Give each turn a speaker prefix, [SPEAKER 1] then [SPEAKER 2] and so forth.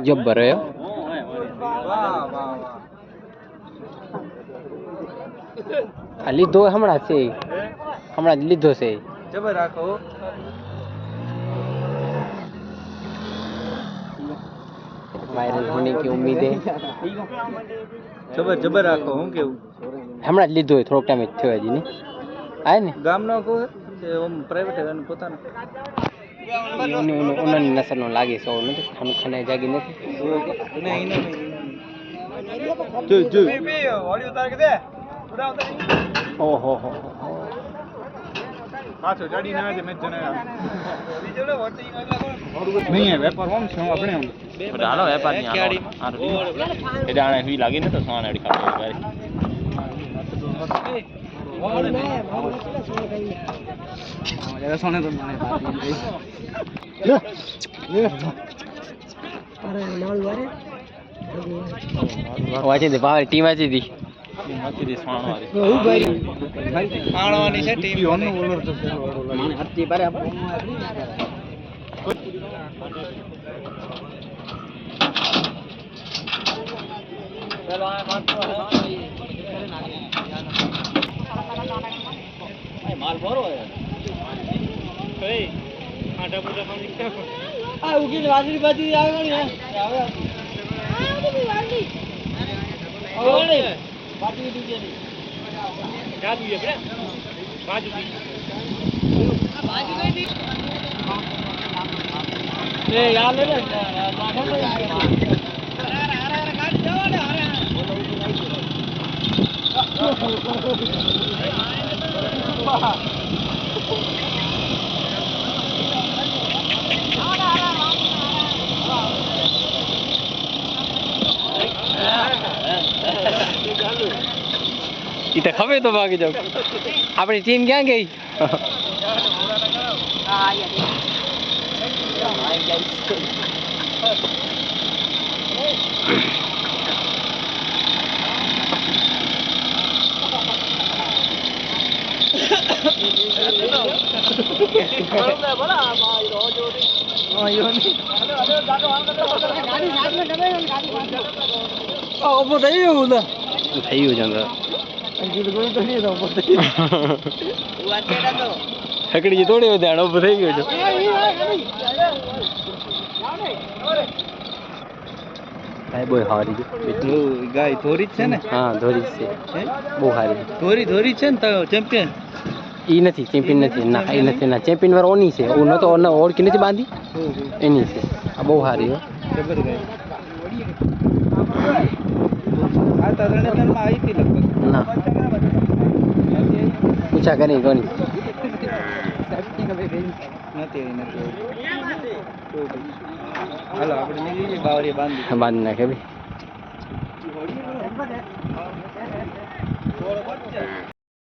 [SPEAKER 1] જબ્બર હે આ લીધો હમણાં છે હમણાં જ લીધો છે
[SPEAKER 2] જબર રાખો
[SPEAKER 1] વાયરલ होने की उम्मीद है
[SPEAKER 2] જબર જબર રાખો હું કેવું
[SPEAKER 1] હમણાં જ લીધો હોય થોડોક ટાઈમ જ થયો હજી નહીં આય ને
[SPEAKER 2] ગામનો કો કે ઓમ પ્રાઇવેટ હે અને પોતાનો
[SPEAKER 1] ઉનની નસલનો લાગે સો નથી ખાનું ખાને જાગી નથી
[SPEAKER 2] નહીં જો જો ઓડિયો ઉતાર કે દે પૂરા ઉતાર
[SPEAKER 1] ઓહો હો
[SPEAKER 2] પાછો ગાડી ના આવે મેચ જણા બીજો ને વોટિંગ નહીં હે વેપાર હોમ છે આપણે આમ
[SPEAKER 3] હાલો વેપાર ની આનો એ જાણે હી લાગી ને તો સોના અડી ખાતો ગાડી
[SPEAKER 2] સોને તો મને
[SPEAKER 1] વાંચી દે પાવર ટીમ વાંચી દી
[SPEAKER 3] વાંચી દે સોના વાળી
[SPEAKER 2] આણવાની છે ટીમ ઓનો ઓલર તો છે મને હત્તી બારે આપ ચલો આ મારતો હે માલ ભરો હે કઈ આટા પૂટા પાણી આ ઉગી વાજરી બાજી આવે ને આવે આ બધી વાજરી ઓલે બાજી દીજે ની કા દીએ bre બાજુ દી આ બાજુ કઈ દી એ યાર લે લે
[SPEAKER 1] ઈ તો ખબર તો ભાગી જાવ આપણી ટીમ ક્યાં ગઈ થઈ ગયું હકડી તોડી ધ્યાન ઉભું થઈ ગયું છે ભાઈ બહુ સારી છે
[SPEAKER 2] ગાય ધોરી છે ને
[SPEAKER 1] હા ધોરી છે બહુ સારી
[SPEAKER 2] ધોરી ધોરી છે ને તો ચેમ્પિયન
[SPEAKER 1] ઈ નથી ચેમ્પિયન નથી ના એ નથી ના ચેમ્પિયન વાળો ઓની છે હું નતો ઓળખી નથી બાંધી એની છે આ બહુ સારી હો
[SPEAKER 2] જબર ગાય આ તરણેતરમાં આવી હતી લગભગ
[SPEAKER 1] ના પૂછા કરી કોની
[SPEAKER 2] નથી હાલો આપણે નીકળી બાવરી
[SPEAKER 1] બાંધી નાખે ભાઈ